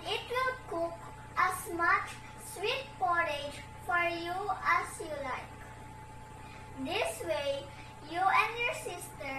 it will cook as much sweet porridge for you as you like. This way, you and your sister